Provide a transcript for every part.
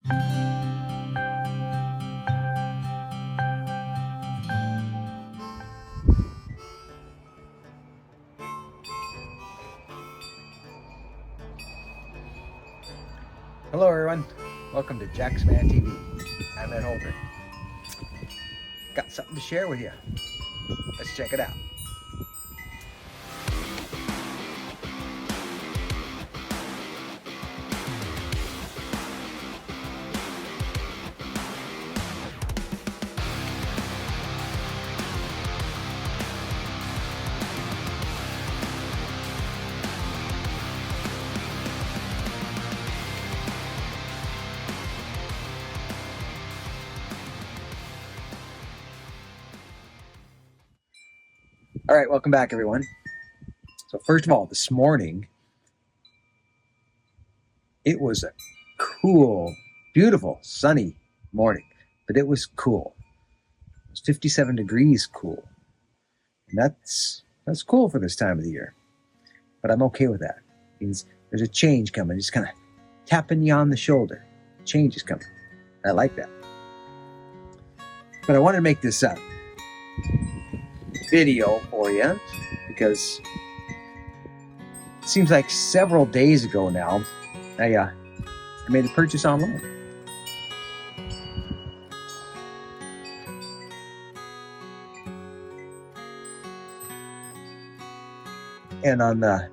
Hello everyone, welcome to Jack's Man TV. I'm Ed Holder. Got something to share with you. Let's check it out. All right, welcome back everyone. So first of all, this morning, it was a cool, beautiful, sunny morning, but it was cool. It was 57 degrees cool. And that's cool for this time of the year. But I'm okay with that. It means there's a change coming, just kind of tapping you on the shoulder. Change is coming. I like that. But I want to make this video for you because it seems like several days ago now I made a purchase online. And on their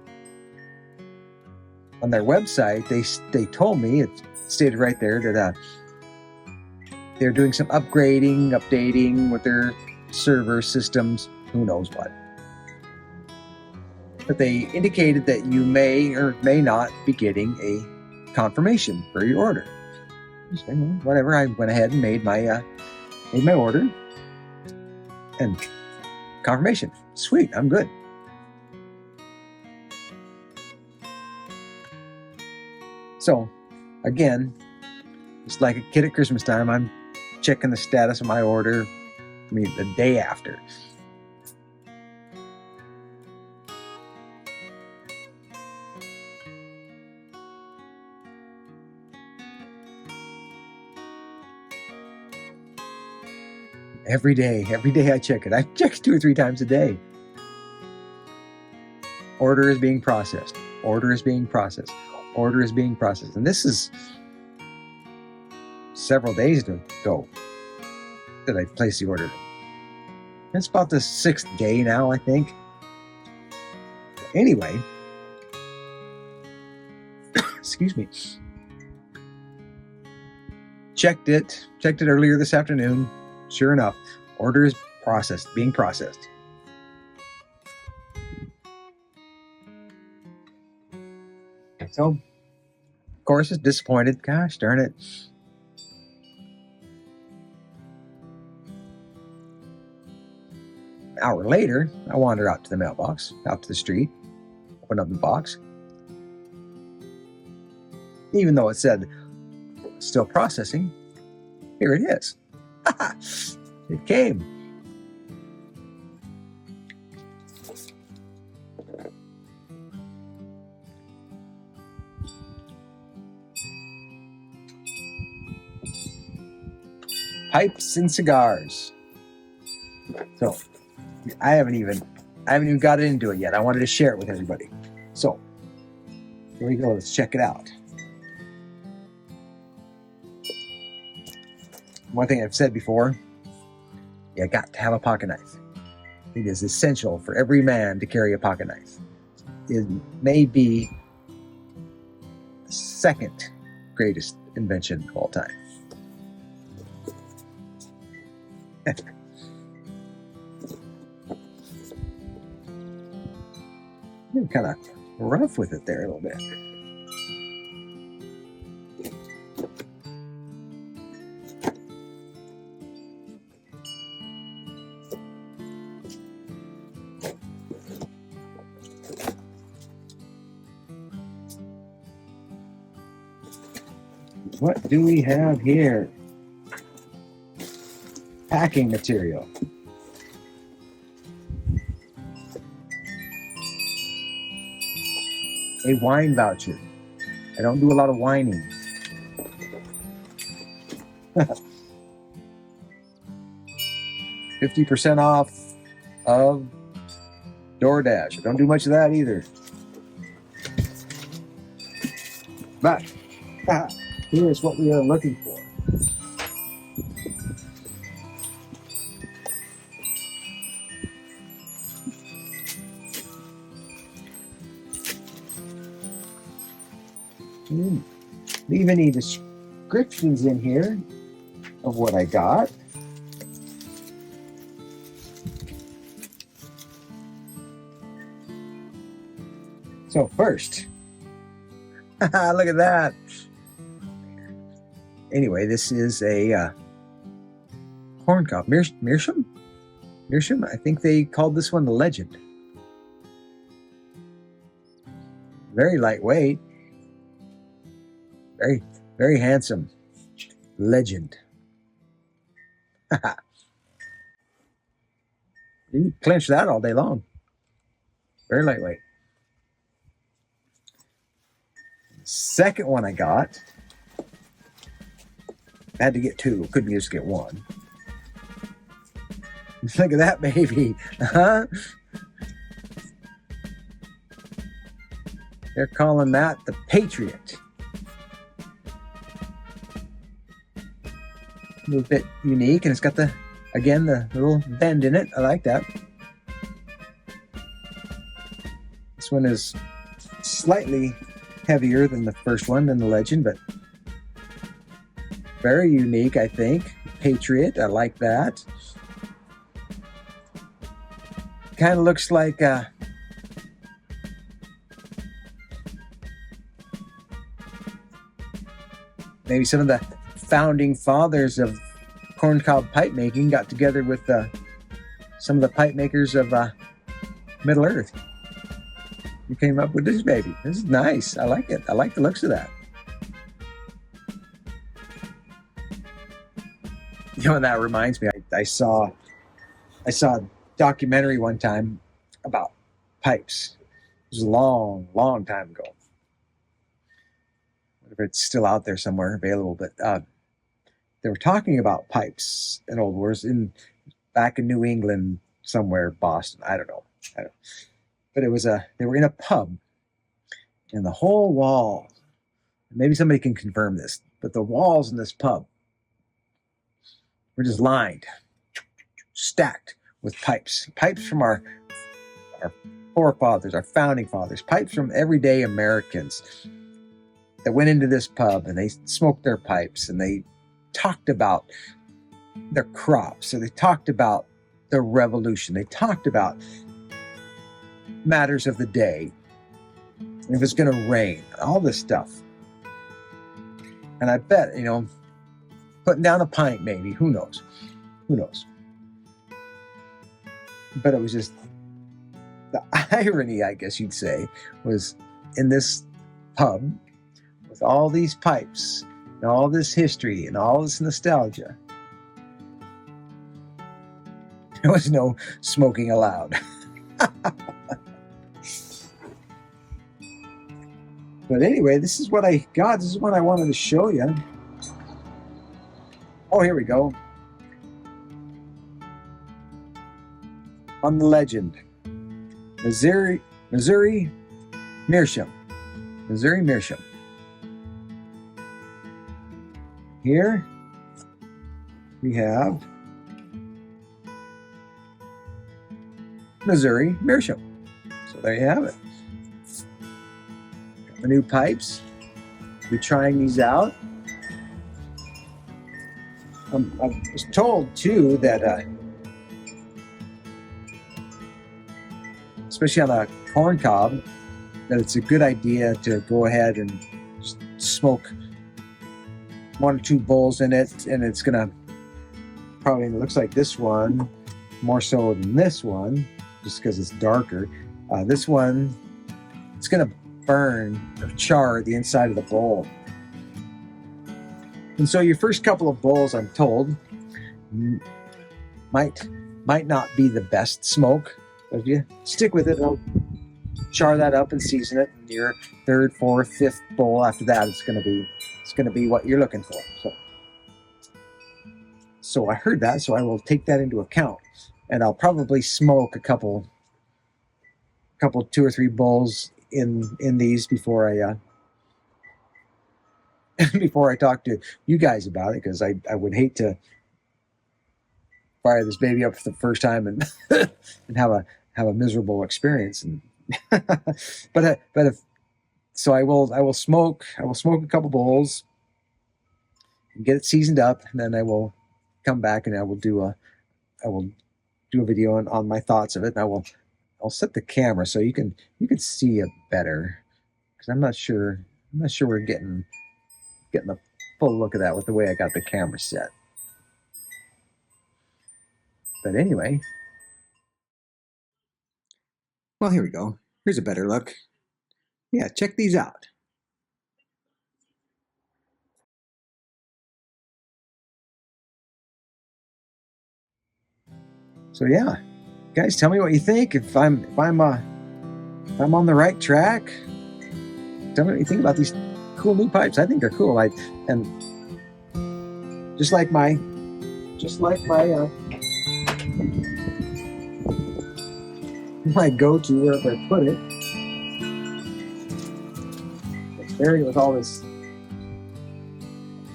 website they told me, it stated right there that they're doing some updating with their server systems, who knows what. But they indicated that you may or may not be getting a confirmation for your order. So, whatever, I went ahead and made my order. And confirmation. Sweet, I'm good. So, again, just like a kid at Christmas time, I'm checking the status of my order, the day after. Every day I check it. I check it 2 or 3 times a day. Order is being processed. Order is being processed. Order is being processed. And this is several days ago that I placed the order. It's about the 6th day now, I think. Anyway, excuse me. Checked it earlier this afternoon. Sure enough, order is being processed. So, of course, it's disappointed. Gosh darn it. An hour later, I wander out to the mailbox, out to the street, open up the box. Even though it said still processing, here it is. It came. Pipes and cigars. So I haven't even got into it yet. I wanted to share it with everybody. So here we go. Let's check it out. One thing I've said before, you got to have a pocket knife. It is essential for every man to carry a pocket knife. It may be the second greatest invention of all time. You're kind of rough with it there a little bit. What do we have here? Packing material. A wine voucher. I don't do a lot of whining. 50% off of DoorDash. I don't do much of that either. But here's what we are looking for. Leave any descriptions in here of what I got. So first, look at that. Anyway, this is a corn cob. Meerschaum? Meerschaum? I think they called this one the Legend. Very lightweight. Very, very handsome. Legend. You can clench that all day long. Very lightweight. Second one I got. I had to get two. Couldn't just get one. Look at that baby. They're calling that the Patriot. A little bit unique, and it's got the little bend in it. I like that. This one is slightly heavier than the first one, than the Legend, but very unique, I think. Patriot, I like that. Kind of looks like maybe some of the founding fathers of corncob pipe making got together with some of the pipe makers of Middle Earth. You came up with this baby. This is nice. I like it. I like the looks of that. You know, that reminds me. I saw a documentary one time about pipes. It was a long, long time ago. Whether it's still out there somewhere available, but they were talking about pipes in old wars back in New England somewhere, Boston. I don't know. But they were in a pub, and the whole wall, maybe somebody can confirm this, but the walls in this pub were just lined, stacked with pipes from our forefathers, our founding fathers, pipes from everyday Americans that went into this pub, and they smoked their pipes, and they talked about their crops. So they talked about the revolution. They talked about matters of the day, if it's going to rain, all this stuff. And I bet, putting down a pint, maybe, who knows? But it was just, the irony, I guess you'd say, was in this pub with all these pipes and all this history and all this nostalgia, there was no smoking allowed. But anyway, this is what I got. This is what I wanted to show you. Oh, here we go. On the Legend. Missouri Meerschaum. Missouri Meerschaum. Here we have Missouri Meerschaum. So there you have it. The new pipes. We're trying these out. I was told too that, especially on a corn cob, that it's a good idea to go ahead and just smoke 1 or 2 bowls in it, and it's gonna probably, it looks like this one more so than this one, just because it's darker. This one, it's gonna burn or char the inside of the bowl. And so your first couple of bowls, I'm told, might not be the best smoke, but if you stick with it, it'll char that up and season it. And your third, fourth, fifth bowl after that, it's gonna be what you're looking for. So so I heard that, so I will take that into account, and I'll probably smoke a couple, 2 or 3 bowls in these before I before I talk to you guys about it, because I would hate to fire this baby up for the first time and and have a miserable experience. And but if so, I will smoke a couple bowls and get it seasoned up, and then I will come back and I will do a video on my thoughts of it, and I'll set the camera so you can see it better, because I'm not sure we're getting a full look of that with the way I got the camera set. But anyway, well, here we go. Here's a better look. Yeah, check these out. So yeah, guys, tell me what you think. If I'm on the right track, tell me what you think about these cool new pipes. I think they're cool. And just like my my go-to wherever I put it. It's buried with all this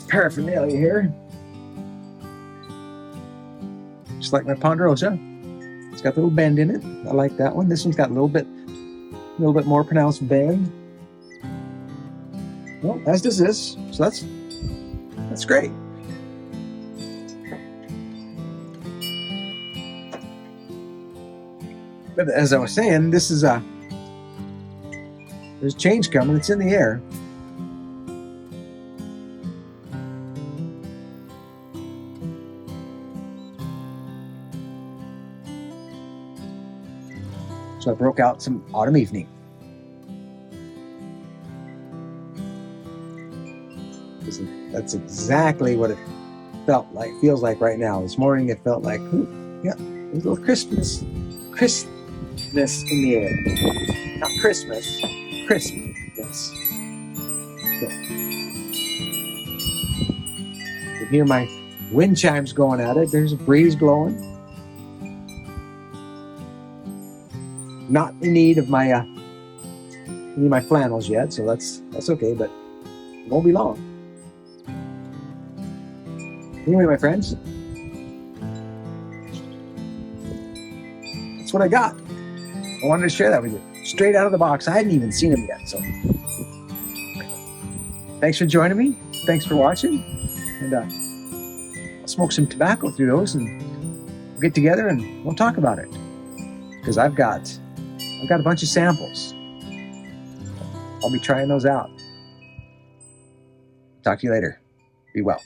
paraphernalia here. Just like my Ponderosa. It's got a little bend in it. I like that one. This one's got a little bit more pronounced bend. Well, as does this. So that's great. But as I was saying, this is there's change coming. It's in the air. So I broke out some Autumn Evening. That's exactly what it feels like right now. This morning it felt like, yeah, there's a little Christmas in the air. Not Christmas, Christmas. Yeah. You can hear my wind chimes going at it. There's a breeze blowing. Not in need of my flannels yet, so that's okay, but it won't be long. Anyway, my friends, that's what I got. I wanted to share that with you. Straight out of the box. I hadn't even seen them yet, so thanks for joining me. Thanks for watching. And I'll smoke some tobacco through those, and we'll get together and we'll talk about it. Because I've got a bunch of samples. I'll be trying those out. Talk to you later. Be well.